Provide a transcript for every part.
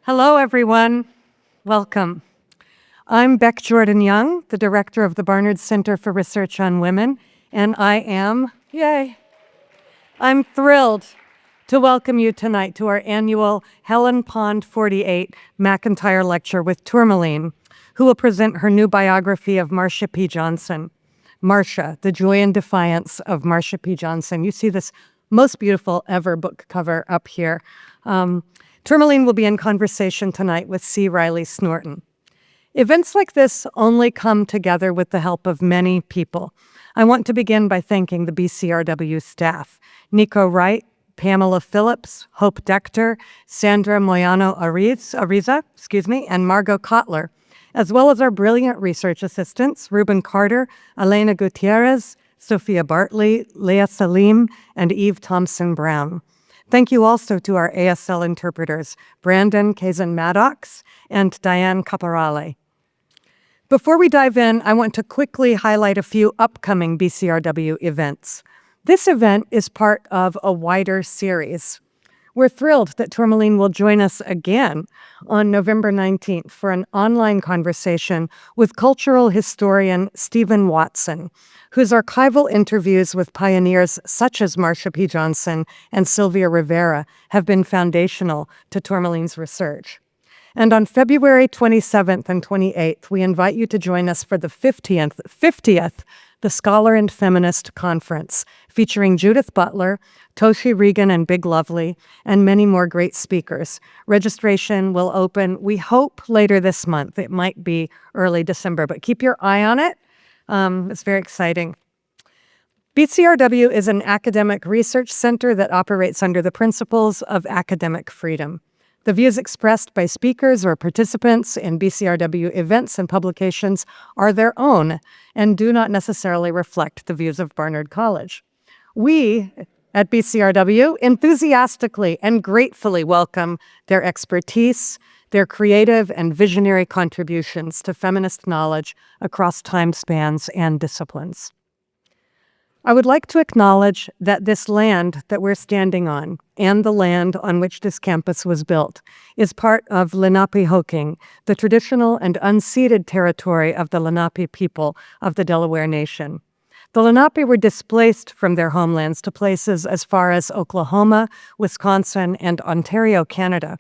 Hello, everyone. Welcome. I'm Beck Jordan-Young, the director of the Barnard Center for Research on Women, and I'm thrilled to welcome you tonight to our annual Helen Pond 48 McIntyre Lecture with Tourmaline, who will present her new biography of Marsha P. Johnson. Marsha, The Joy and Defiance of Marsha P. Johnson. You see this most beautiful ever book cover up here. Tourmaline will be in conversation tonight with C. Riley Snorton. Events like this only come together with the help of many people. I want to begin by thanking the BCRW staff, Nico Wright, Pamela Phillips, Hope Dector, Sandra Moyano Ariza, and Margot Kotler, as well as our brilliant research assistants, Ruben Carter, Elena Gutierrez, Sophia Bartley, Leah Salim, and Eve Thompson-Brown. Thank you also to our ASL interpreters, Brandon Kazan-Maddox and Diane Caporale. Before we dive in, I want to quickly highlight a few upcoming BCRW events. This event is part of a wider series. We're thrilled that Tourmaline will join us again on November 19th for an online conversation with cultural historian Stephen Watson, whose archival interviews with pioneers such as Marsha P. Johnson and Sylvia Rivera have been foundational to Tourmaline's research. And on February 27th and 28th, we invite you to join us for the 50th The Scholar and Feminist Conference, featuring Judith Butler, Toshi Regan and Big Lovely, and many more great speakers. Registration will open, we hope, later this month. It might be early December, but keep your eye on it. It's very exciting. BCRW is an academic research center that operates under the principles of academic freedom. The views expressed by speakers or participants in BCRW events and publications are their own and do not necessarily reflect the views of Barnard College. We at BCRW enthusiastically and gratefully welcome their expertise, their creative and visionary contributions to feminist knowledge across time spans and disciplines. I would like to acknowledge that this land that we're standing on and the land on which this campus was built is part of Lenapehoking, the traditional and unceded territory of the Lenape people of the Delaware Nation. The Lenape were displaced from their homelands to places as far as Oklahoma, Wisconsin, and Ontario, Canada.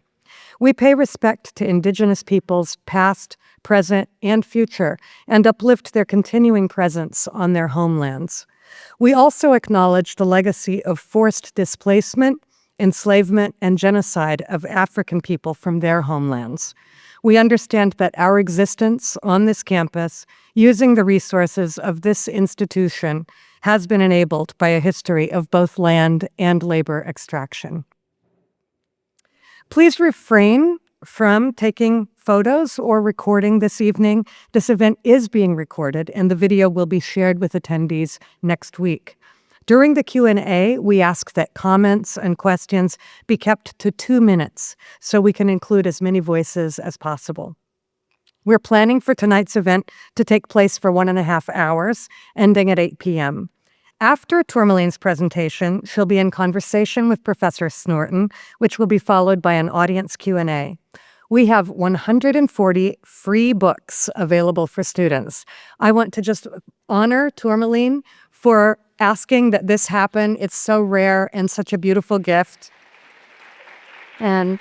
We pay respect to Indigenous peoples past, present, and future, and uplift their continuing presence on their homelands. We also acknowledge the legacy of forced displacement, enslavement, and genocide of African people from their homelands. We understand that our existence on this campus, using the resources of this institution, has been enabled by a history of both land and labor extraction. Please refrain from taking photos or recording this evening. This event is being recorded, and the video will be shared with attendees next week. During the Q&A, we ask that comments and questions be kept to 2 minutes so we can include as many voices as possible. We're planning for tonight's event to take place for 1.5 hours, ending at 8 p.m. After Tourmaline's presentation, she'll be in conversation with Professor Snorton, which will be followed by an audience Q&A. We have 140 free books available for students. I want to just honor Tourmaline for asking that this happen. It's so rare and such a beautiful gift. And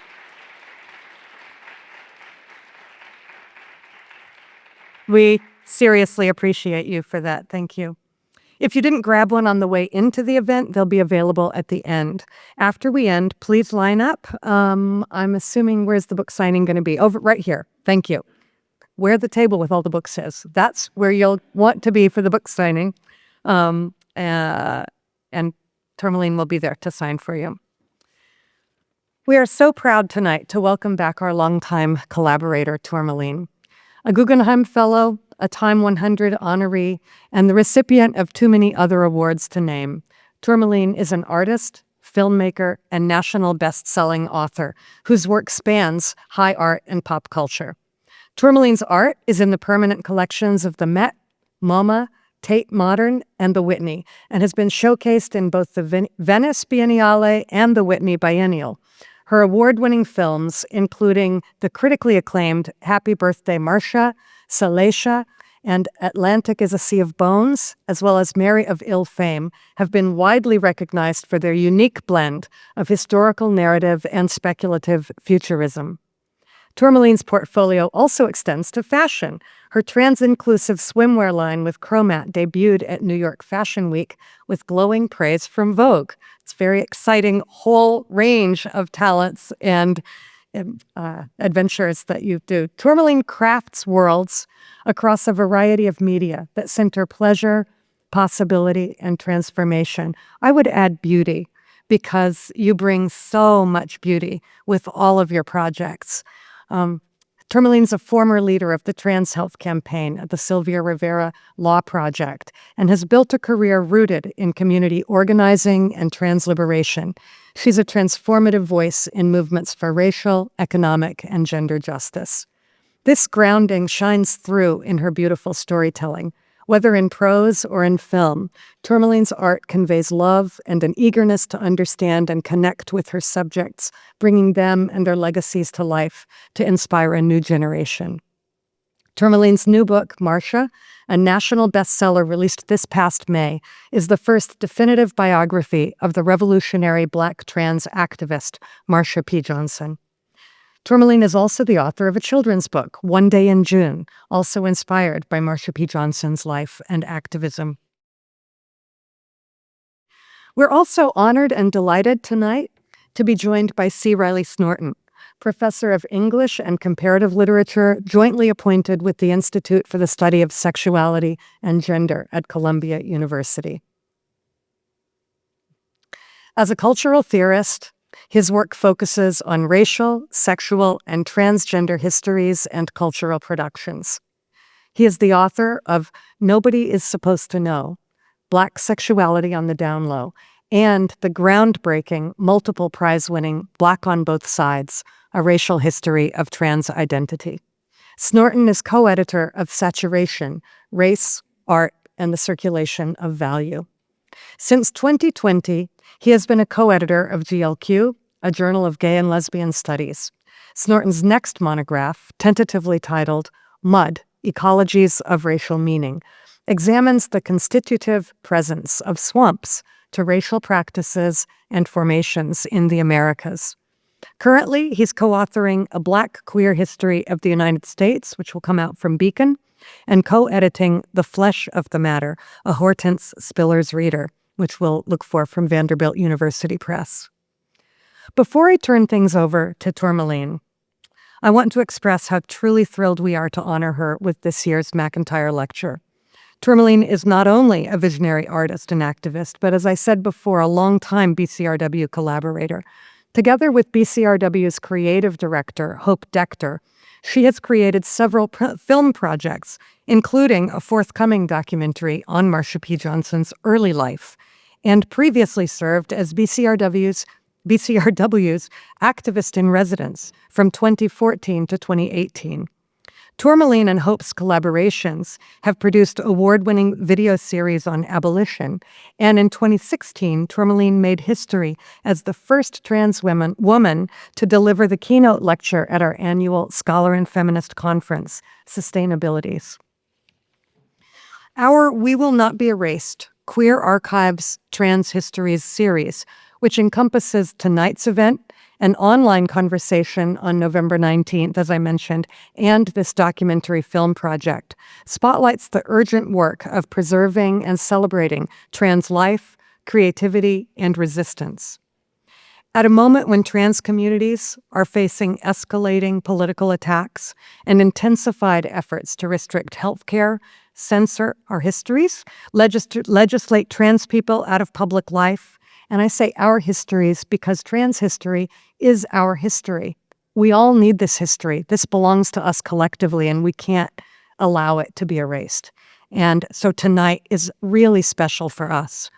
we seriously appreciate you for that. Thank you. If you didn't grab one on the way into the event, they'll be available at the end. After we end, please line up. I'm assuming, where's the book signing going to be? Over right here. Thank you. Where the table with all the books is. That's where you'll want to be for the book signing. And Tourmaline will be there to sign for you. We are so proud tonight to welcome back our longtime collaborator, Tourmaline, a Guggenheim Fellow, a Time 100 honoree, and the recipient of too many other awards to name. Tourmaline is an artist, filmmaker, and national best-selling author whose work spans high art and pop culture. Tourmaline's art is in the permanent collections of the Met, MoMA, Tate Modern, and the Whitney, and has been showcased in both the Venice Biennale and the Whitney Biennial. Her award-winning films, including the critically acclaimed Happy Birthday, Marsha, Salacia, and Atlantic is a Sea of Bones, as well as Mary of Ill Fame, have been widely recognized for their unique blend of historical narrative and speculative futurism. Tourmaline's portfolio also extends to fashion. Her trans-inclusive swimwear line with Chromat debuted at New York Fashion Week with glowing praise from Vogue. It's a very exciting whole range of talents and adventures that you do. Tourmaline crafts worlds across a variety of media that center pleasure, possibility, and transformation. I would add beauty, because you bring so much beauty with all of your projects. Tourmaline's a former leader of the Trans Health Campaign at the Sylvia Rivera Law Project and has built a career rooted in community organizing and trans liberation. She's a transformative voice in movements for racial, economic, and gender justice. This grounding shines through in her beautiful storytelling. Whether in prose or in film, Tourmaline's art conveys love and an eagerness to understand and connect with her subjects, bringing them and their legacies to life to inspire a new generation. Tourmaline's new book, Marsha, a national bestseller released this past May, is the first definitive biography of the revolutionary Black trans activist, Marsha P. Johnson. Tourmaline is also the author of a children's book, One Day in June, also inspired by Marsha P. Johnson's life and activism. We're also honored and delighted tonight to be joined by C. Riley Snorton, professor of English and Comparative Literature, jointly appointed with the Institute for the Study of Sexuality and Gender at Columbia University. As a cultural theorist, his work focuses on racial, sexual, and transgender histories and cultural productions. He is the author of Nobody is Supposed to Know, Black Sexuality on the Down Low, and the groundbreaking, multiple prize-winning Black on Both Sides, A Racial History of Trans Identity. Snorton is co-editor of Saturation, Race, Art, and the Circulation of Value. Since 2020, he has been a co-editor of GLQ, a journal of gay and lesbian studies. Snorton's next monograph, tentatively titled Mud, Ecologies of Racial Meaning, examines the constitutive presence of swamps to racial practices and formations in the Americas. Currently, he's co-authoring A Black Queer History of the United States, which will come out from Beacon, and co-editing The Flesh of the Matter, a Hortense Spillers reader, which we'll look for from Vanderbilt University Press. Before I turn things over to Tourmaline, I want to express how truly thrilled we are to honor her with this year's McIntyre Lecture. Tourmaline is not only a visionary artist and activist, but as I said before, a longtime BCRW collaborator. Together with BCRW's creative director, Hope Decter, she has created several film projects, including a forthcoming documentary on Marsha P. Johnson's early life, and previously served as BCRW's activist in residence from 2014 to 2018. Tourmaline and Hope's collaborations have produced award-winning video series on abolition, and in 2016, Tourmaline made history as the first trans woman to deliver the keynote lecture at our annual Scholar and Feminist Conference, Sustainabilities. Our We Will Not Be Erased, Queer Archives Trans Histories series, which encompasses tonight's event, an online conversation on November 19th, as I mentioned, and this documentary film project, spotlights the urgent work of preserving and celebrating trans life, creativity, and resistance. At a moment when trans communities are facing escalating political attacks and intensified efforts to restrict healthcare, censor our histories, legislate trans people out of public life, and I say our histories because trans history is our history. We all need this history. This belongs to us collectively, and we can't allow it to be erased. And so tonight is really special for us.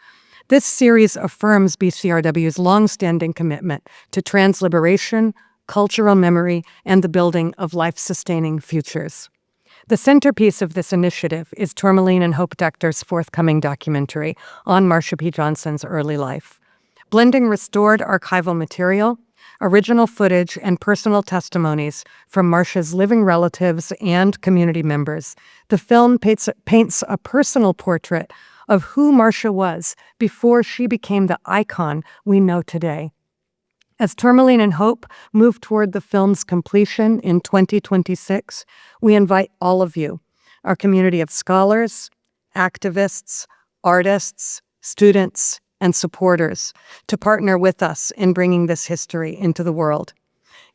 This series affirms BCRW's longstanding commitment to trans liberation, cultural memory, and the building of life-sustaining futures. The centerpiece of this initiative is Tourmaline and Hope Decter's forthcoming documentary on Marsha P. Johnson's early life. Blending restored archival material, original footage, and personal testimonies from Marsha's living relatives and community members. The film paints a personal portrait of who Marsha was before she became the icon we know today. As Tourmaline and Hope move toward the film's completion in 2026, we invite all of you, our community of scholars, activists, artists, students, and supporters, to partner with us in bringing this history into the world.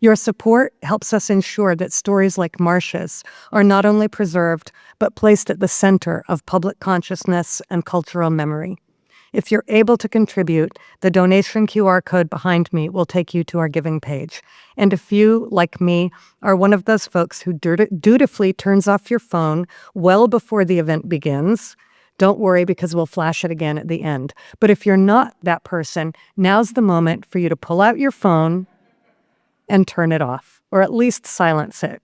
Your support helps us ensure that stories like Marsha's are not only preserved, but placed at the center of public consciousness and cultural memory. If you're able to contribute, the donation QR code behind me will take you to our giving page. And if you, like me, are one of those folks who dutifully turns off your phone well before the event begins, don't worry, because we'll flash it again at the end. But if you're not that person, now's the moment for you to pull out your phone and turn it off, or at least silence it.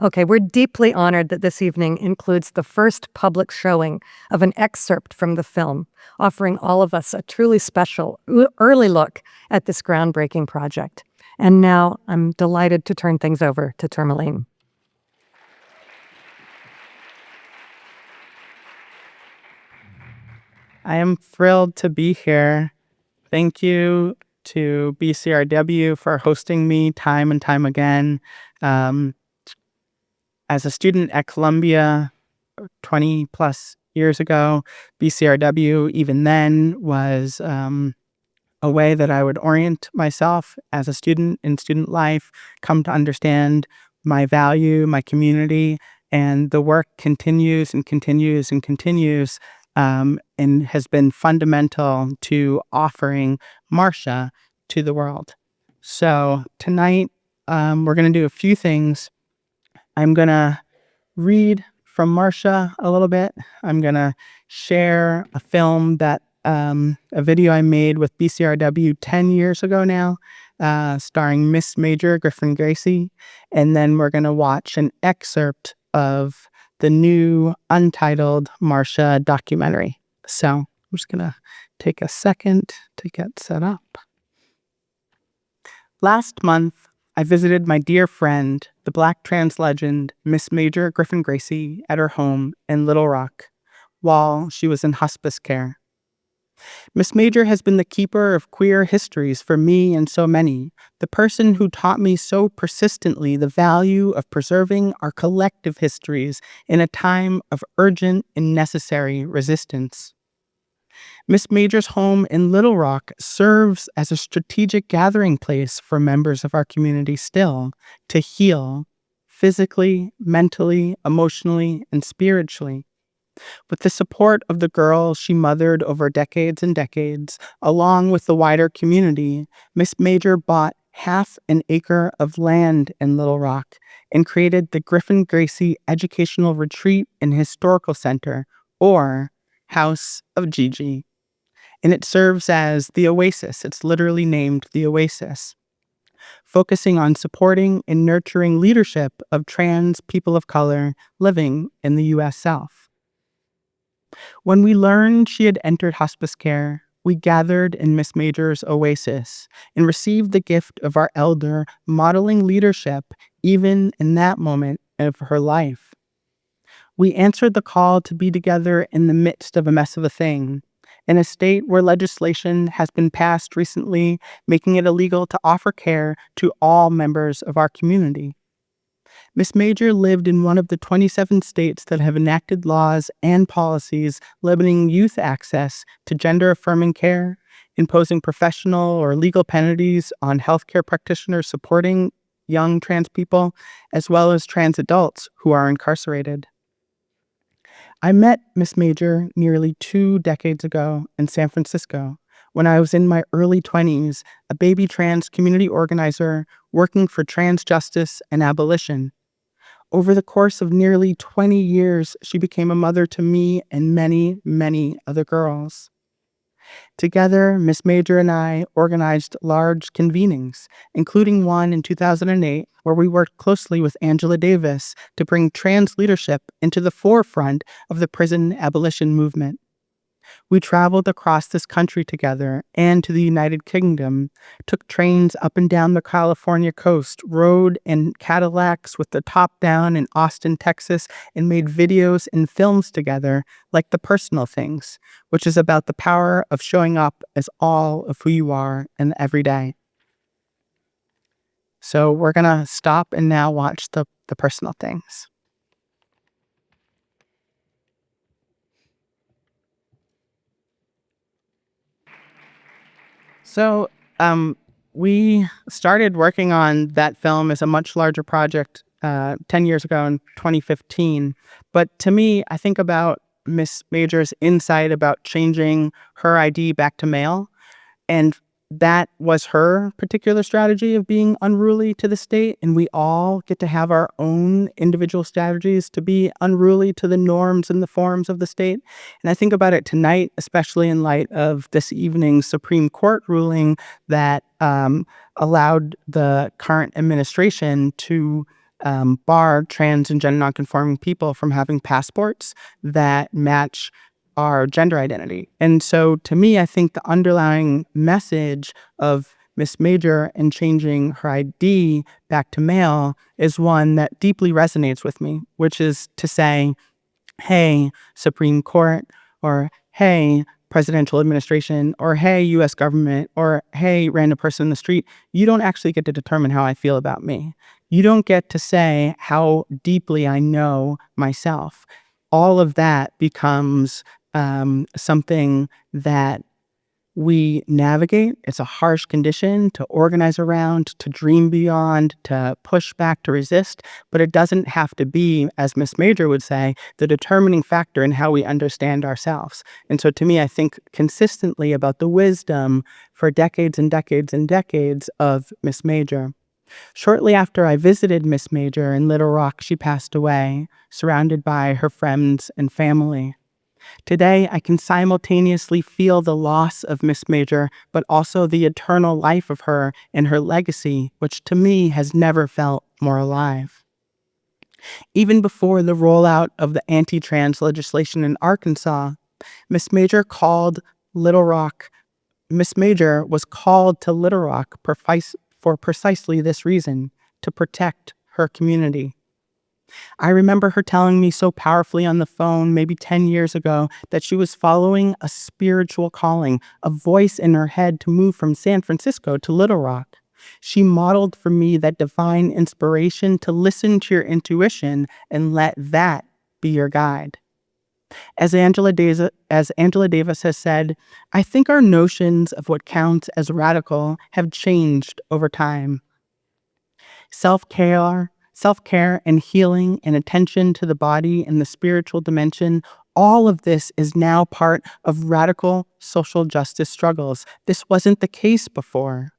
Okay, we're deeply honored that this evening includes the first public showing of an excerpt from the film, offering all of us a truly special early look at this groundbreaking project. And now I'm delighted to turn things over to Tourmaline. I am thrilled to be here. Thank you to BCRW for hosting me time and time again. As a student at Columbia 20 plus years ago, BCRW even then was a way that I would orient myself as a student in student life, come to understand my value, my community, and the work continues and continues and continues, and has been fundamental to offering Marsha to the world. So tonight, we're going to do a few things. I'm going to read from Marsha a little bit. I'm going to share a film that, a video I made with BCRW 10 years ago now, starring Miss Major Griffin Gracie. And then we're going to watch an excerpt of the new untitled Marsha documentary. So I'm just going to take a second to get set up. Last month, I visited my dear friend, the Black trans legend, Miss Major Griffin Gracie, at her home in Little Rock, while she was in hospice care. Miss Major has been the keeper of queer histories for me and so many, the person who taught me so persistently the value of preserving our collective histories in a time of urgent and necessary resistance. Miss Major's home in Little Rock serves as a strategic gathering place for members of our community still to heal physically, mentally, emotionally, and spiritually. With the support of the girls she mothered over decades and decades, along with the wider community, Miss Major bought half an acre of land in Little Rock and created the Griffin Gracie Educational Retreat and Historical Center, or House of Gigi. And it serves as the Oasis. It's literally named the Oasis, focusing on supporting and nurturing leadership of trans people of color living in the U.S. South. When we learned she had entered hospice care, we gathered in Miss Major's Oasis and received the gift of our elder modeling leadership even in that moment of her life. We answered the call to be together in the midst of a mess of a thing, in a state where legislation has been passed recently, making it illegal to offer care to all members of our community. Miss Major lived in one of the 27 states that have enacted laws and policies limiting youth access to gender-affirming care, imposing professional or legal penalties on healthcare practitioners supporting young trans people, as well as trans adults who are incarcerated. I met Miss Major nearly 2 decades ago in San Francisco when I was in my early 20s, a baby trans community organizer working for trans justice and abolition. Over the course of nearly 20 years, she became a mother to me and many, many other girls. Together, Miss Major and I organized large convenings, including one in 2008, where we worked closely with Angela Davis to bring trans leadership into the forefront of the prison abolition movement. We traveled across this country together and to the United Kingdom, took trains up and down the California coast, rode in Cadillacs with the top down in Austin, Texas, and made videos and films together, like The Personal Things, which is about the power of showing up as all of who you are in the everyday. So we're going to stop and now watch the Personal Things. So, we started working on that film as a much larger project 10 years ago in 2015. But to me, I think about Miss Major's insight about changing her ID back to male. And that was her particular strategy of being unruly to the state. And we all get to have our own individual strategies to be unruly to the norms and the forms of the state. And I think about it tonight, especially in light of this evening's Supreme Court ruling that allowed the current administration to bar trans and gender nonconforming people from having passports that match our gender identity. And so to me, I think the underlying message of Miss Major and changing her ID back to male is one that deeply resonates with me, which is to say, hey, Supreme Court, or hey, presidential administration, or hey, US government, or hey, random person in the street, you don't actually get to determine how I feel about me. You don't get to say how deeply I know myself. All of that becomes something that we navigate. It's a harsh condition to organize around, to dream beyond, to push back, to resist. But it doesn't have to be, as Miss Major would say, the determining factor in how we understand ourselves. And so to me, I think consistently about the wisdom for decades and decades and decades of Miss Major. Shortly after I visited Miss Major in Little Rock, she passed away, surrounded by her friends and family. Today, I can simultaneously feel the loss of Miss Major, but also the eternal life of her and her legacy, which to me has never felt more alive. Even before the rollout of the anti-trans legislation in Arkansas, Miss Major was called to Little Rock for precisely this reason, to protect her community. I remember her telling me so powerfully on the phone maybe 10 years ago that she was following a spiritual calling, a voice in her head to move from San Francisco to Little Rock. She modeled for me that divine inspiration to listen to your intuition and let that be your guide. As Angela Davis has said, I think our notions of what counts as radical have changed over time. Self-care and healing and attention to the body and the spiritual dimension, all of this is now part of radical social justice struggles. This wasn't the case before.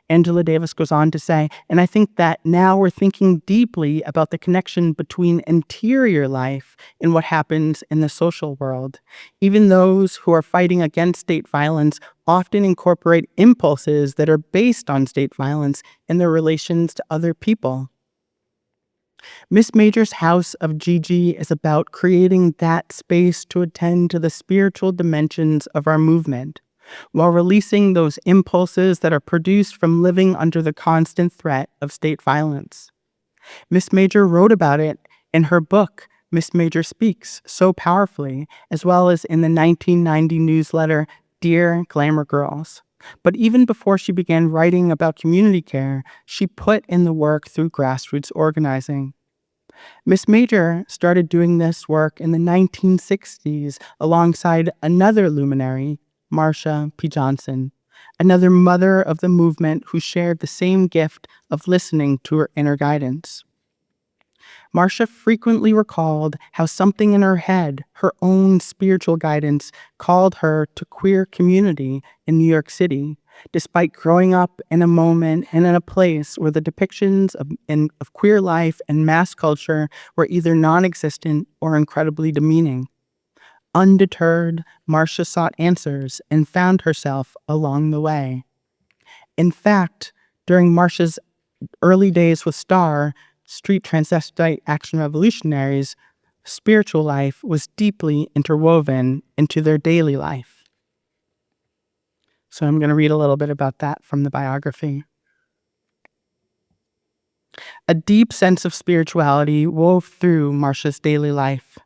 Angela Davis goes on to say, and I think that now we're thinking deeply about the connection between interior life and what happens in the social world. Even those who are fighting against state violence often incorporate impulses that are based on state violence in their relations to other people. Miss Major's House of Gigi is about creating that space to attend to the spiritual dimensions of our movement, while releasing those impulses that are produced from living under the constant threat of state violence. Miss Major wrote about it in her book, Miss Major Speaks, so powerfully, as well as in the 1990 newsletter, Dear Glamour Girls. But even before she began writing about community care, she put in the work through grassroots organizing. Miss Major started doing this work in the 1960s alongside another luminary, Marsha P. another mother of the movement who shared the same gift of listening to her inner guidance. Marsha frequently recalled how something in her head, her own spiritual guidance, called her to queer community in New York City, despite growing up in a moment and in a place where the depictions of queer life and mass culture were either non-existent or incredibly demeaning. Undeterred, Marsha sought answers and found herself along the way. In fact, during Marsha's early days with STAR, Street Transvestite Action Revolutionaries, spiritual life was deeply interwoven into their daily life. So I'm going to read a little bit about that from the biography. A deep sense of spirituality wove through Marsha's daily life.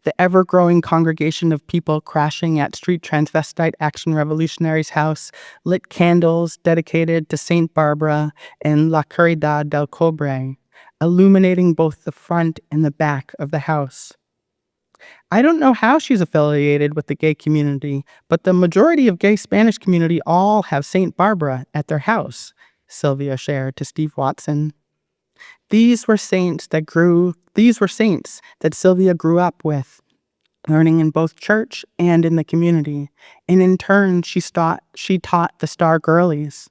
The ever-growing congregation of people crashing at Street Transvestite Action Revolutionary's house lit candles dedicated to Saint Barbara and La Caridad del Cobre, illuminating both the front and the back of the house. I don't know how she's affiliated with the gay community, but the majority of gay Spanish community all have Saint Barbara at their house, Sylvia shared to Steve Watson. These were saints that Sylvia grew up with, learning in both church and in the community, and in turn she taught the Star Girlies.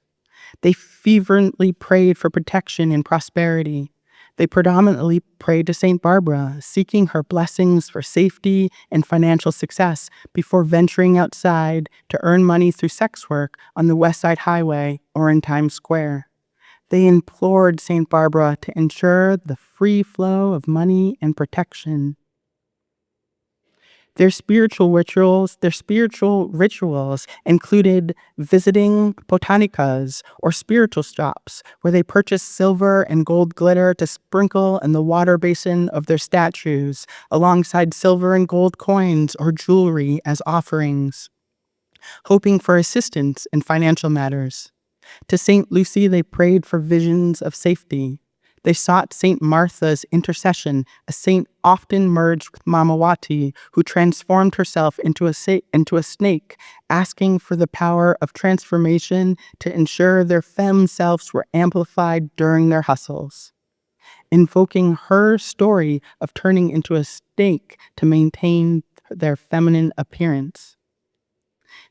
They fervently prayed for protection and prosperity. They predominantly prayed to Saint Barbara, seeking her blessings for safety and financial success before venturing outside to earn money through sex work on the West Side Highway or in Times Square. They implored Saint Barbara to ensure the free flow of money and protection. Their spiritual rituals included visiting botanicas or spiritual shops where they purchased silver and gold glitter to sprinkle in the water basin of their statues, alongside silver and gold coins or jewelry as offerings, hoping for assistance in financial matters. To St. Lucy, they prayed for visions of safety. They sought St. Martha's intercession, a saint often merged with Mamawati, who transformed herself into a snake, asking for the power of transformation to ensure their femme selves were amplified during their hustles. Invoking her story of turning into a snake to maintain their feminine appearance.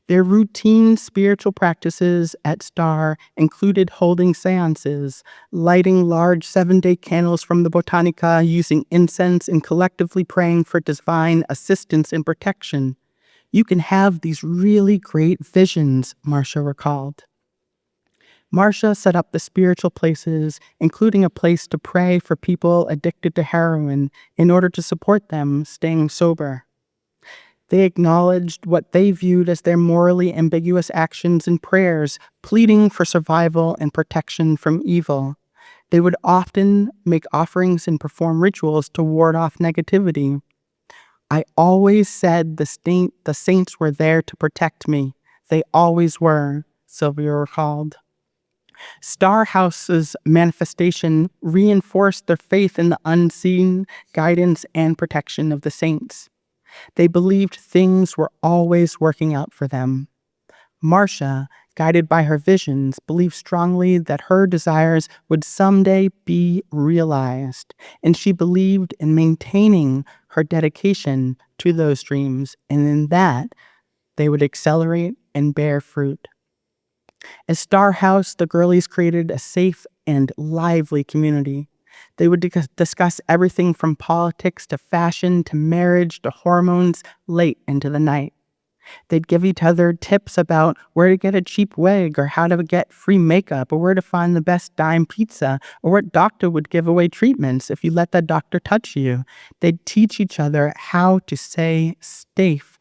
Their routine spiritual practices at Star included holding seances, lighting large 7-day candles from the Botanica, using incense, and collectively praying for divine assistance and protection. You can have these really great visions, Marsha recalled. Marsha set up the spiritual places, including a place to pray for people addicted to heroin in order to support them staying sober. They acknowledged what they viewed as their morally ambiguous actions and prayers, pleading for survival and protection from evil. They would often make offerings and perform rituals to ward off negativity. I always said the saints were there to protect me. They always were, Sylvia recalled. Star House's manifestation reinforced their faith in the unseen guidance and protection of the saints. They believed things were always working out for them. Marsha, guided by her visions, believed strongly that her desires would someday be realized, and she believed in maintaining her dedication to those dreams, and in that they would accelerate and bear fruit. At Star House, the girlies created a safe and lively community. They would discuss everything from politics to fashion to marriage to hormones late into the night. They'd give each other tips about where to get a cheap wig or how to get free makeup or where to find the best dime pizza or what doctor would give away treatments if you let that doctor touch you. They'd teach each other how to stay safe,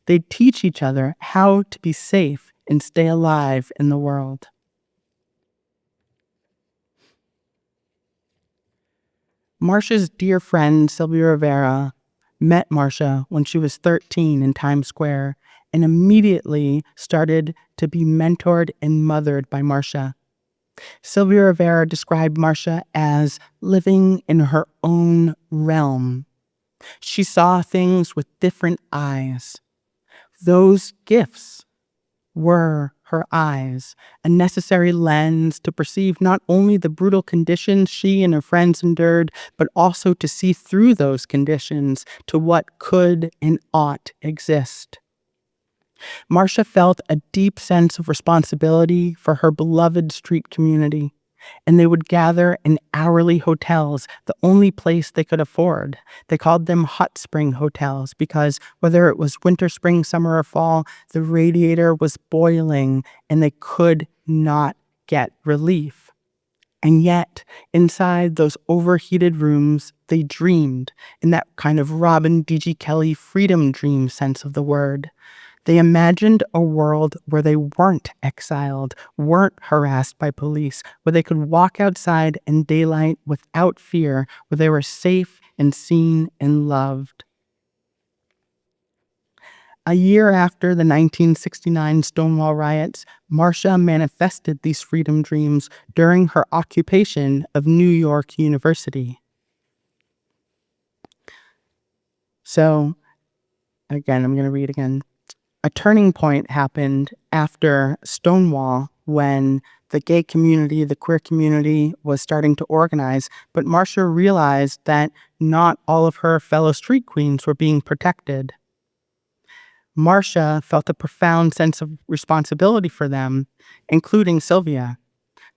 They'd teach each other how to be safe and stay alive in the world. Marsha's dear friend, Sylvia Rivera, met Marsha when she was 13 in Times Square and immediately started to be mentored and mothered by Marsha. Sylvia Rivera described Marsha as living in her own realm. She saw things with different eyes. Those gifts were her eyes, a necessary lens to perceive not only the brutal conditions she and her friends endured, but also to see through those conditions to what could and ought exist. Marsha felt a deep sense of responsibility for her beloved street community, and they would gather in hourly hotels, the only place they could afford. They called them hot spring hotels because whether it was winter, spring, summer, or fall, the radiator was boiling and they could not get relief. And yet, inside those overheated rooms, They dreamed, in that kind of Robin D.G. Kelley freedom dream sense of the word. They imagined a world where they weren't exiled, weren't harassed by police, where they could walk outside in daylight without fear, where they were safe and seen and loved. A year after the 1969 Stonewall riots, Marsha manifested these freedom dreams during her occupation of New York University. So, again, I'm going to read again. A turning point happened after Stonewall when the gay community, the queer community was starting to organize, but Marsha realized that not all of her fellow street queens were being protected. Marsha felt a profound sense of responsibility for them, including Sylvia.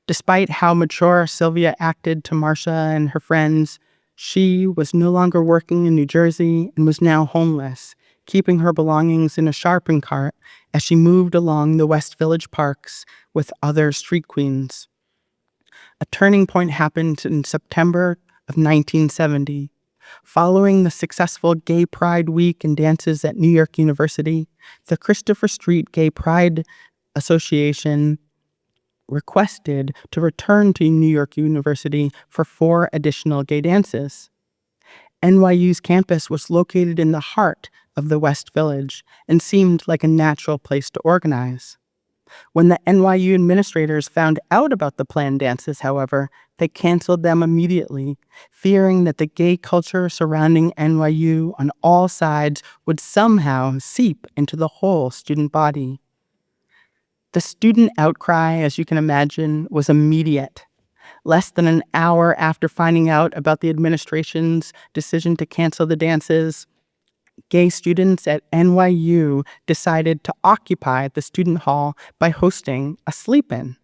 Despite how mature Sylvia acted to Marsha and her friends, she was no longer working in New Jersey and was now homeless, keeping her belongings in a shopping cart as she moved along the West Village parks with other street queens. A turning point happened in September of 1970. Following the successful Gay Pride Week and dances at New York University, the Christopher Street Gay Pride Association requested to return to New York University for 4 additional gay dances. NYU's campus was located in the heart of the West Village and seemed like a natural place to organize. When the NYU administrators found out about the planned dances, however, they canceled them immediately, fearing that the gay culture surrounding NYU on all sides would somehow seep into the whole student body. The student outcry, as you can imagine, was immediate. Less than an hour after finding out about the administration's decision to cancel the dances, gay students at NYU decided to occupy the student hall by hosting a sleep-in.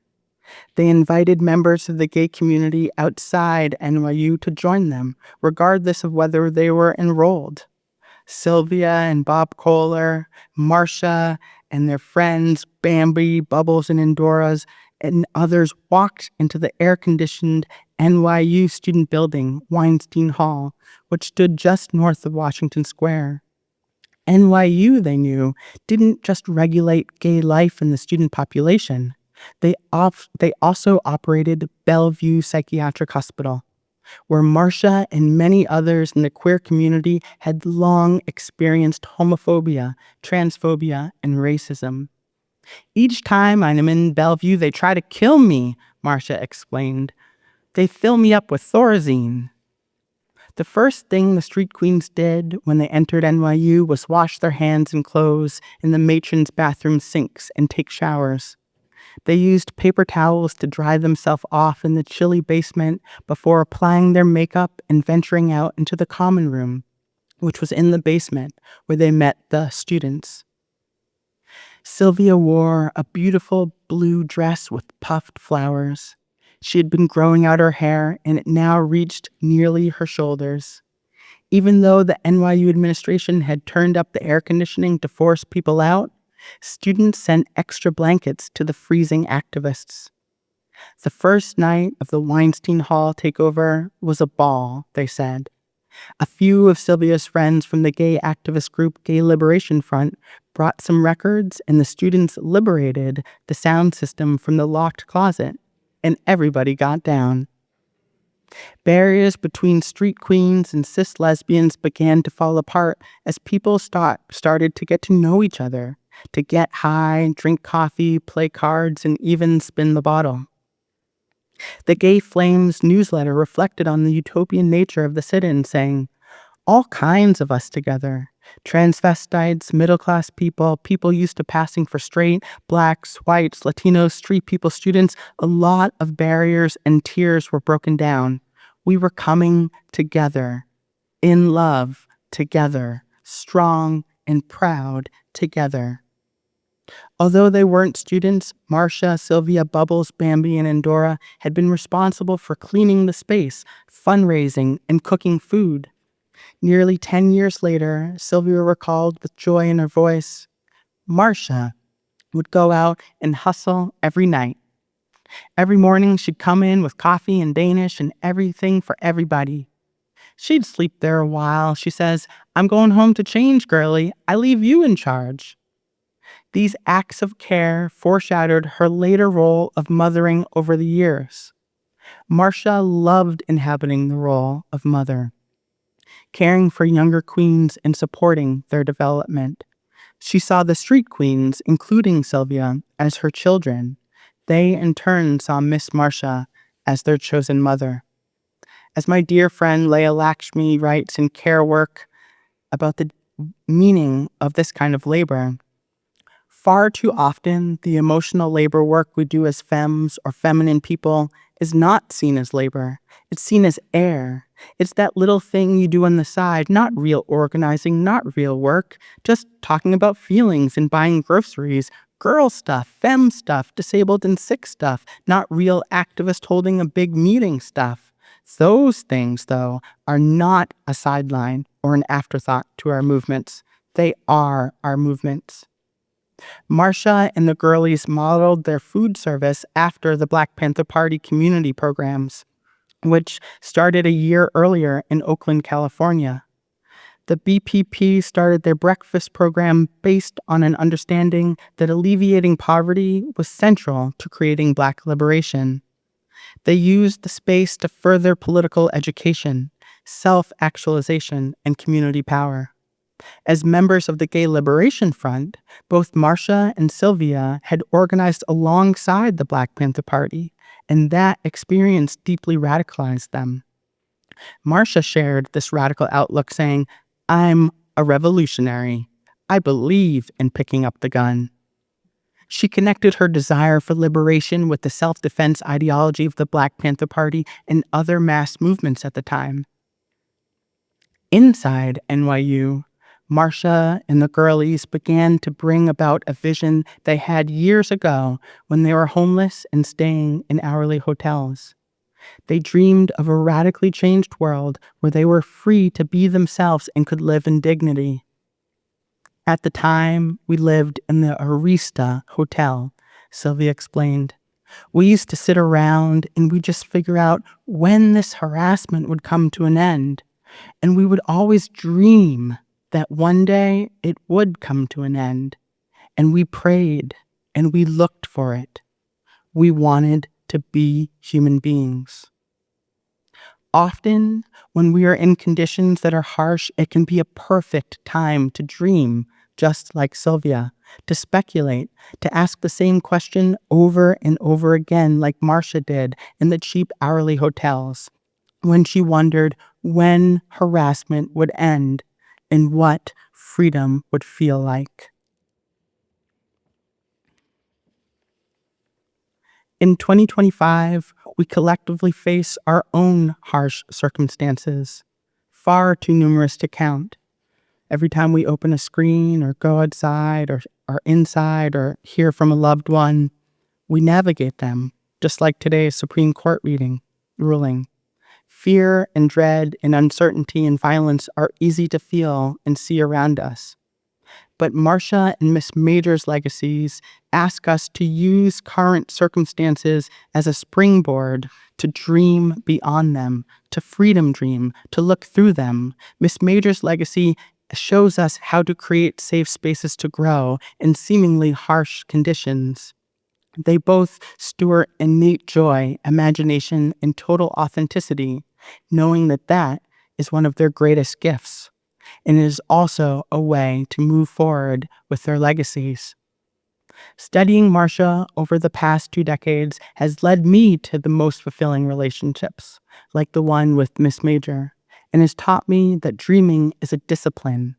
They invited members of the gay community outside NYU to join them, regardless of whether they were enrolled. Sylvia and Bob Kohler, Marsha and their friends, Bambi, Bubbles, and Endoras, and others walked into the air-conditioned NYU student building, Weinstein Hall, which stood just north of Washington Square. NYU, they knew, didn't just regulate gay life in the student population. They also operated Bellevue Psychiatric Hospital, where Marsha and many others in the queer community had long experienced homophobia, transphobia, and racism. Each time I'm in Bellevue, they try to kill me, Marsha explained. They fill me up with Thorazine. The first thing the street queens did when they entered NYU was wash their hands and clothes in the matron's bathroom sinks and take showers. They used paper towels to dry themselves off in the chilly basement before applying their makeup and venturing out into the common room, which was in the basement where they met the students. Sylvia wore a beautiful blue dress with puffed flowers. She had been growing out her hair, and it now reached nearly her shoulders. Even though the NYU administration had turned up the air conditioning to force people out, students sent extra blankets to the freezing activists. The first night of the Weinstein Hall takeover was a ball, they said. A few of Sylvia's friends from the gay activist group Gay Liberation Front brought some records, and the students liberated the sound system from the locked closet, and everybody got down. Barriers between street queens and cis lesbians began to fall apart as people started to get to know each other, to get high, drink coffee, play cards, and even spin the bottle. The Gay Flames newsletter reflected on the utopian nature of the sit-in, saying, all kinds of us together. Transvestites, middle-class people, people used to passing for straight, blacks, whites, Latinos, street people, students. A lot of barriers and tiers were broken down. We were coming together, in love, together, strong and proud together. Although they weren't students, Marsha, Sylvia, Bubbles, Bambi, and Endora had been responsible for cleaning the space, fundraising, and cooking food. Nearly 10 years later, Sylvia recalled with joy in her voice, Marsha would go out and hustle every night. Every morning she'd come in with coffee and Danish and everything for everybody. She'd sleep there a while. She says, "I'm going home to change, girlie. I leave you in charge." These acts of care foreshadowed her later role of mothering over the years. Marsha loved inhabiting the role of mother, caring for younger queens and supporting their development. She saw the street queens, including Sylvia, as her children. They, in turn, saw Miss Marsha as their chosen mother. As my dear friend Leah Lakshmi writes in Care Work about the meaning of this kind of labor, far too often the emotional labor work we do as femmes or feminine people is not seen as labor. It's seen as air. It's that little thing you do on the side, not real organizing, not real work, just talking about feelings and buying groceries, girl stuff, femme stuff, disabled and sick stuff, not real activist holding a big meeting stuff. Those things, though, are not a sideline or an afterthought to our movements. They are our movements. Marsha and the girlies modeled their food service after the Black Panther Party community programs, which started a year earlier in Oakland, California. The BPP started their breakfast program based on an understanding that alleviating poverty was central to creating Black liberation. They used the space to further political education, self-actualization, and community power. As members of the Gay Liberation Front, both Marsha and Sylvia had organized alongside the Black Panther Party, and that experience deeply radicalized them. Marsha shared this radical outlook, saying, "I'm a revolutionary. I believe in picking up the gun." She connected her desire for liberation with the self-defense ideology of the Black Panther Party and other mass movements at the time. Inside NYU, Marsha and the girlies began to bring about a vision they had years ago when they were homeless and staying in hourly hotels. They dreamed of a radically changed world where they were free to be themselves and could live in dignity. At the time, we lived in the Arista Hotel, Sylvia explained. We used to sit around and we'd just figure out when this harassment would come to an end. And we would always dream that one day it would come to an end. And we prayed and we looked for it. We wanted to be human beings. Often, when we are in conditions that are harsh, it can be a perfect time to dream, just like Sylvia, to speculate, to ask the same question over and over again, like Marsha did in the cheap hourly hotels, when she wondered when harassment would end and what freedom would feel like. In 2025, we collectively face our own harsh circumstances, far too numerous to count. Every time we open a screen or go outside or are inside or hear from a loved one, we navigate them, just like today's Supreme Court ruling. Fear and dread and uncertainty and violence are easy to feel and see around us. But Marsha and Miss Major's legacies ask us to use current circumstances as a springboard to dream beyond them, to freedom dream, to look through them. Miss Major's legacy shows us how to create safe spaces to grow in seemingly harsh conditions. They both steward innate joy, imagination, and total authenticity, knowing that that is one of their greatest gifts. And it is also a way to move forward with their legacies. Studying Marsha over the past 2 decades has led me to the most fulfilling relationships, like the one with Miss Major, and has taught me that dreaming is a discipline,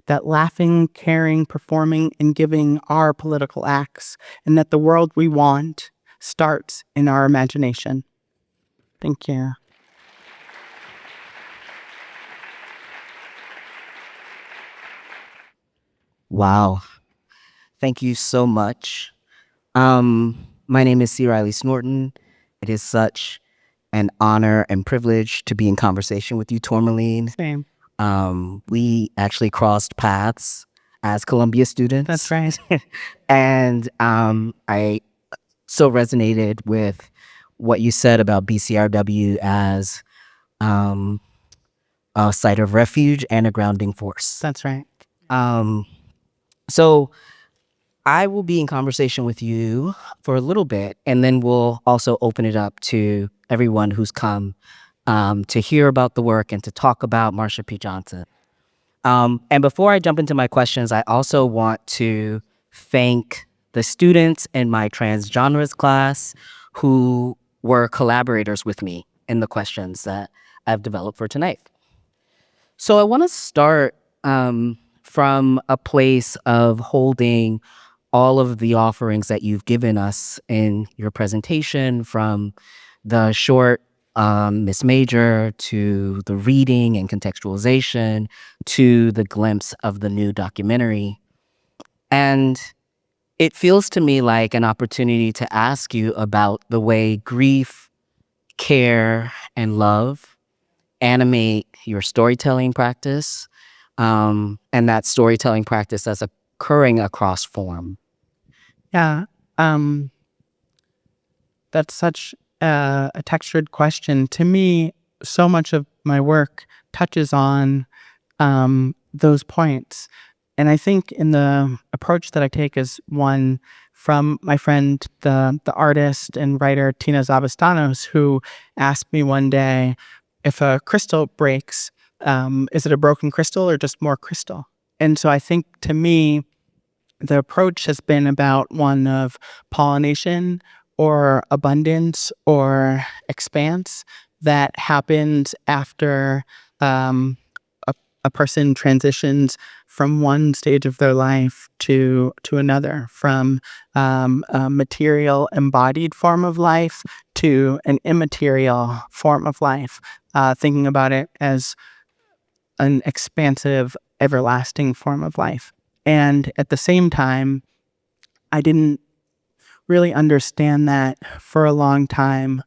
that laughing, caring, performing, and giving are political acts, and that the world we want starts in our imagination. Thank you. Wow. Thank you so much. My name is C. Riley Snorton. It is such an honor and privilege to be in conversation with you, Tourmaline. Same. We actually crossed paths as Columbia students. That's right. And I so resonated with what you said about BCRW as a site of refuge and a grounding force. That's right. So I will be in conversation with you for a little bit, and then we'll also open it up to everyone who's come to hear about the work and to talk about Marsha P. Johnson. And before I jump into my questions, I also want to thank the students in my transgenres class who were collaborators with me in the questions that I've developed for tonight. So I want to start from a place of holding all of the offerings that you've given us in your presentation, from the short Miss Major to the reading and contextualization to the glimpse of the new documentary. And it feels to me like an opportunity to ask you about the way grief, care, and love animate your storytelling practice, and that storytelling practice that's occurring across form. Yeah. That's such a textured question. To me, so much of my work touches on those points. And I think in the approach that I take is one from my friend, the artist and writer Tina Zabastanos, who asked me one day, if a crystal breaks, is it a broken crystal or just more crystal? And so I think, to me, the approach has been about one of pollination or abundance or expanse that happens after um, a person transitions from one stage of their life to another, from a material embodied form of life to an immaterial form of life, thinking about it as an expansive, everlasting form of life. And at the same time, I didn't really understand that for a long time.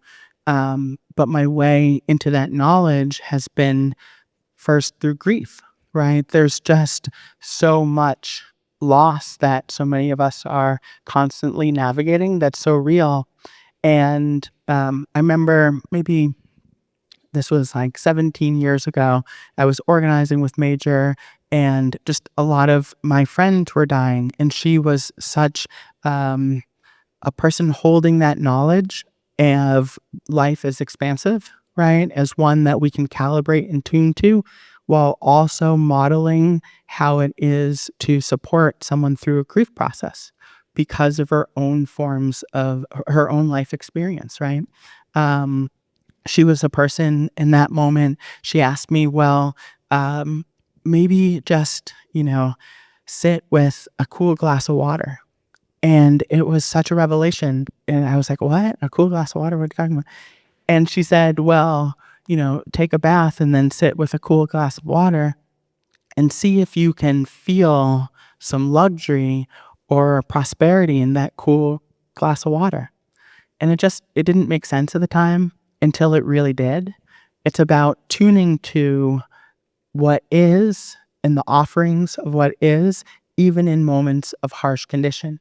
But my way into that knowledge has been first through grief, right? There's just so much loss that so many of us are constantly navigating that's so real. And I remember, maybe this was like 17 years ago, I was organizing with Major, and just a lot of my friends were dying. And she was such a person holding that knowledge of life as expansive, right? As one that we can calibrate and tune to, while also modeling how it is to support someone through a grief process because of her own forms of her own life experience, right? She was a person in that moment. She asked me, well, maybe just, sit with a cool glass of water. And it was such a revelation. And I was like, what? A cool glass of water? What are you talking about? And she said, well, take a bath and then sit with a cool glass of water and see if you can feel some luxury or prosperity in that cool glass of water. And it didn't make sense at the time until it really did. It's about tuning to what is and the offerings of what is, even in moments of harsh condition.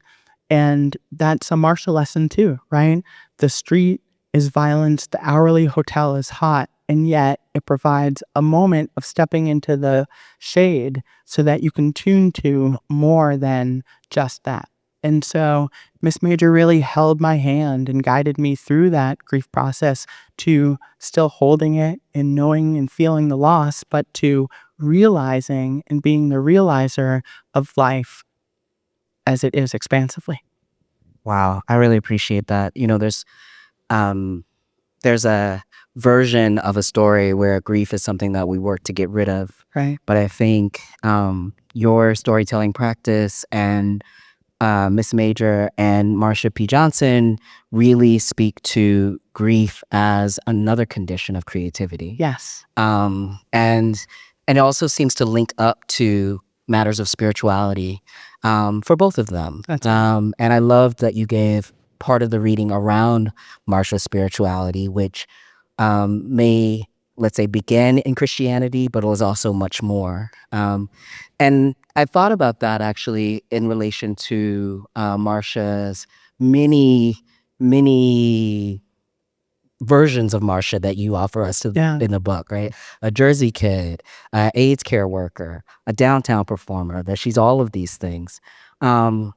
And that's a Marsha lesson too, right? The street is violence, the hourly hotel is hot, and yet it provides a moment of stepping into the shade so that you can tune to more than just that. And so Miss Major really held my hand and guided me through that grief process, to still holding it and knowing and feeling the loss, but to realizing and being the realizer of life as it is expansively. Wow, I really appreciate that. There's a version of a story where grief is something that we work to get rid of. Right. But I think your storytelling practice and Miss Major and Marsha P. Johnson really speak to grief as another condition of creativity. Yes. And it also seems to link up to matters of spirituality for both of them. That's right. And I love that you gave part of the reading around Marsha's spirituality, which may, let's say, begin in Christianity, but it was also much more. And I thought about that actually in relation to Marsha's many versions of Marsha that you offer us Yeah. in the book, right? A Jersey kid, a AIDS care worker, a downtown performer, that she's all of these things. And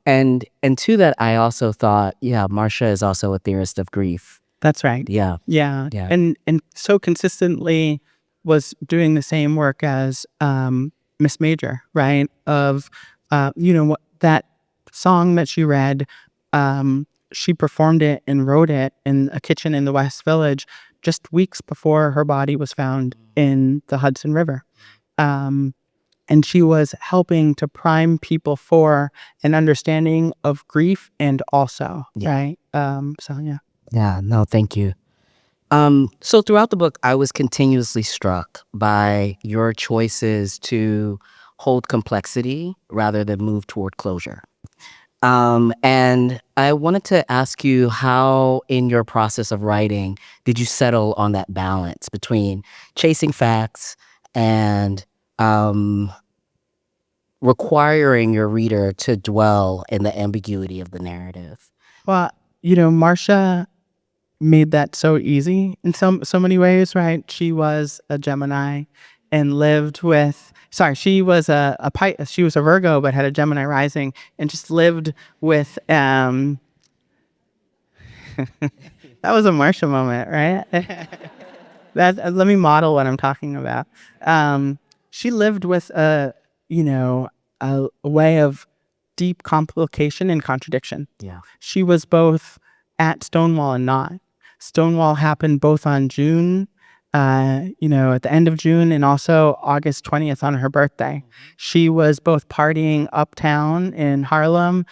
to that, I also thought, yeah, Marsha is also a theorist of grief. That's right. Yeah. Yeah. Yeah. And so consistently was doing the same work as Miss Major, right? Of what that song that she read, she performed it and wrote it in a kitchen in the West Village just weeks before her body was found in the Hudson River. And she was helping to prime people for an understanding of grief and also, right? So, yeah. Yeah, no, thank you. So throughout the book, I was continuously struck by your choices to hold complexity rather than move toward closure. And I wanted to ask you how, in your process of writing, did you settle on that balance between chasing facts and requiring your reader to dwell in the ambiguity of the narrative? Well, Marsha made that so easy in so many ways, right? She was a Gemini and lived with she was she was a Virgo but had a Gemini rising and just lived with that was a Marsha moment, right? Let me model what I'm talking about. She lived with a way of deep complication and contradiction. Yeah. She was both at Stonewall and not. Stonewall happened both on June, at the end of June, and also August 20th on her birthday. She was both partying uptown in Harlem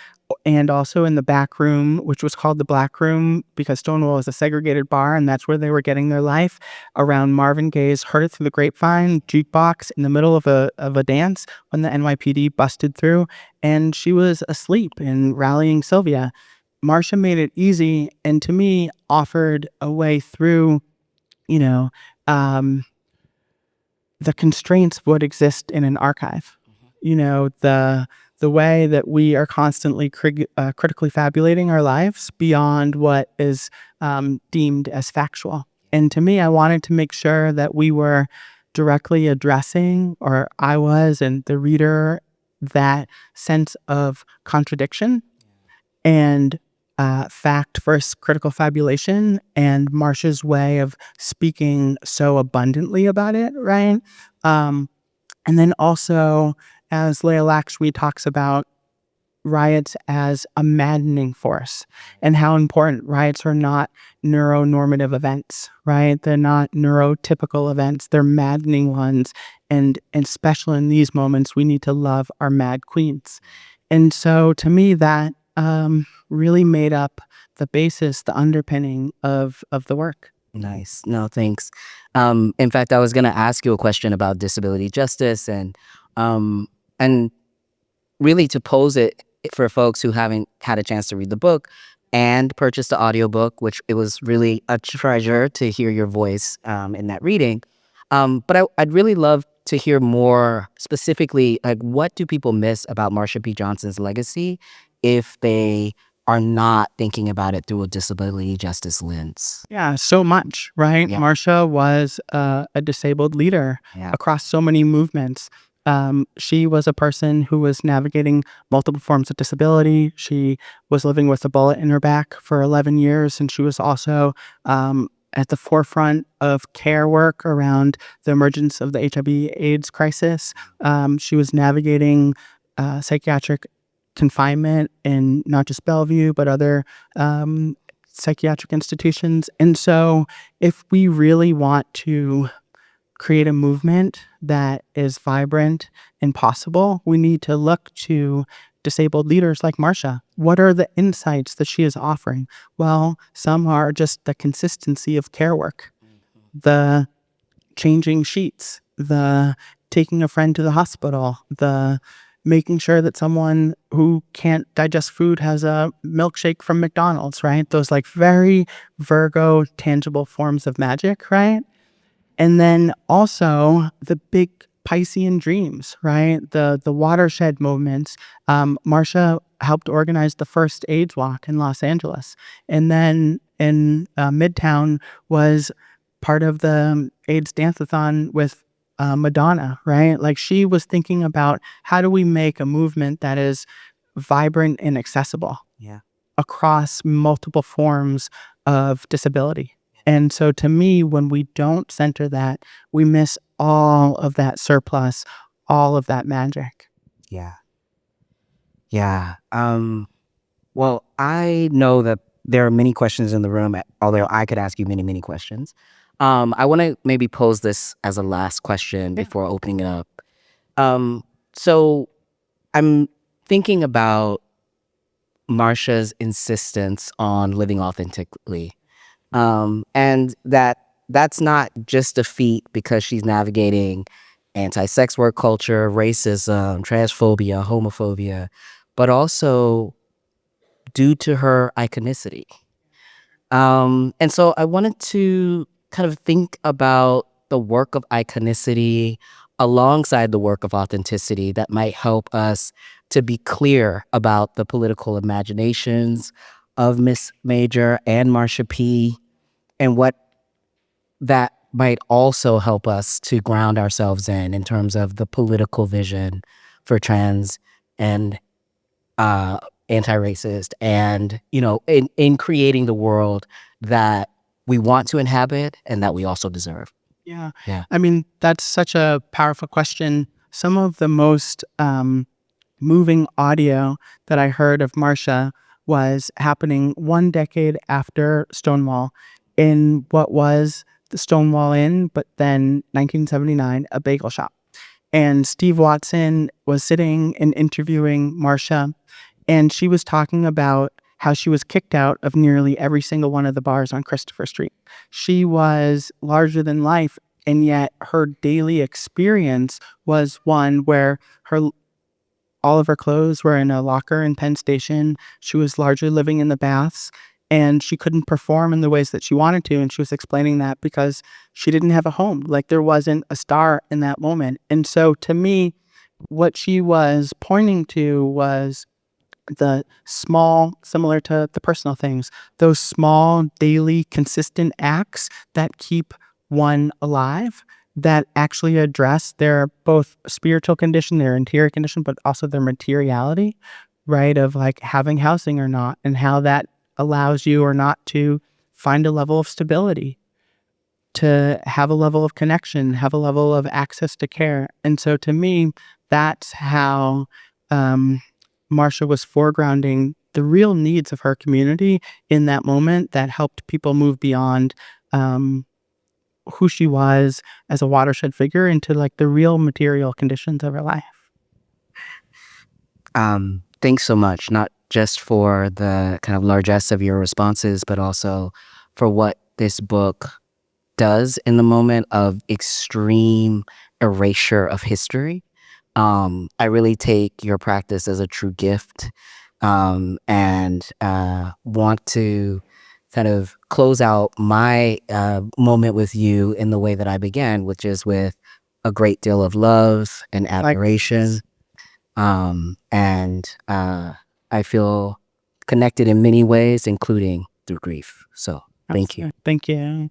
and also in the back room, which was called the Black Room because Stonewall is a segregated bar, and that's where they were getting their life, around Marvin Gaye's Heard It Through the Grapevine jukebox in the middle of a dance when the NYPD busted through, and she was asleep and rallying Sylvia. Marsha made it easy and, to me, offered a way through, the constraints of what exist in an archive. The way that we are constantly critically fabulating our lives beyond what is deemed as factual. And to me, I wanted to make sure that we were directly addressing, or I was, and the reader, that sense of contradiction and fact versus critical fabulation, and Marsha's way of speaking so abundantly about it, right? And then also, as Leah Lakshmi talks about riots as a maddening force, and how important riots are not neuronormative events, right? They're not neurotypical events, they're maddening ones. And especially in these moments, we need to love our mad queens. And so to me, that really made up the basis, the underpinning of the work. Nice. No, thanks. In fact, I was going to ask you a question about disability justice and really to pose it for folks who haven't had a chance to read the book and purchase the audiobook, which it was really a treasure to hear your voice in that reading. But I'd really love to hear more specifically, like, what do people miss about Marsha P. Johnson's legacy if they are not thinking about it through a disability justice lens? Yeah, so much, right? Yeah. Marsha was a disabled leader across so many movements. She was a person who was navigating multiple forms of disability. She was living with a bullet in her back for 11 years, and she was also at the forefront of care work around the emergence of the HIV/AIDS crisis. She was navigating psychiatric confinement in not just Bellevue, but other psychiatric institutions. And so if we really want to create a movement that is vibrant and possible, we need to look to disabled leaders like Marsha. What are the insights that she is offering? Well, some are just the consistency of care work, the changing sheets, the taking a friend to the hospital, the making sure that someone who can't digest food has a milkshake from McDonald's, right? Those like very Virgo tangible forms of magic, right? And then also the big Piscean dreams, right? The watershed movements. Marsha helped organize the first AIDS walk in Los Angeles. And then in Midtown was part of the AIDS dance-a-thon with Madonna, right? Like she was thinking about how do we make a movement that is vibrant and accessible Yeah. across multiple forms of disability. And so to me, when we don't center that, we miss all of that surplus, all of that magic. Yeah. Yeah. Well, I know that there are many questions in the room, although I could ask you many, many questions. I want to maybe pose this as a last question before opening it up. So I'm thinking about Marsha's insistence on living authentically. And that's not just a feat because she's navigating anti-sex work culture, racism, transphobia, homophobia, but also due to her iconicity. And so I wanted to kind of think about the work of iconicity alongside the work of authenticity that might help us to be clear about the political imaginations of Miss Major and Marsha P, and what that might also help us to ground ourselves in terms of the political vision for trans and anti-racist, and in creating the world that we want to inhabit and that we also deserve. Yeah. Yeah. I mean, that's such a powerful question. Some of the most moving audio that I heard of Marsha was happening 1 decade after Stonewall in what was the Stonewall Inn, but then 1979, a bagel shop. And Steve Watson was sitting and interviewing Marsha, and she was talking about how she was kicked out of nearly every single one of the bars on Christopher Street. She was larger than life, and yet her daily experience was one where all of her clothes were in a locker in Penn Station. She was largely living in the baths, and she couldn't perform in the ways that she wanted to. And she was explaining that because she didn't have a home. Like there wasn't a star in that moment. And so to me, what she was pointing to was the small, similar to the personal things, those small, daily, consistent acts that keep one alive, that actually address their both spiritual condition, their interior condition, but also their materiality, right? Of like having housing or not, and how that allows you or not to find a level of stability, to have a level of connection, have a level of access to care. And so to me, that's how Marsha was foregrounding the real needs of her community in that moment that helped people move beyond who she was as a watershed figure into like the real material conditions of her life. Thanks so much, not just for the kind of largesse of your responses, but also for what this book does in the moment of extreme erasure of history. I really take your practice as a true gift, and want to kind of close out my moment with you in the way that I began, which is with a great deal of love and admiration. And I feel connected in many ways, including through grief. So thank you. Thank you.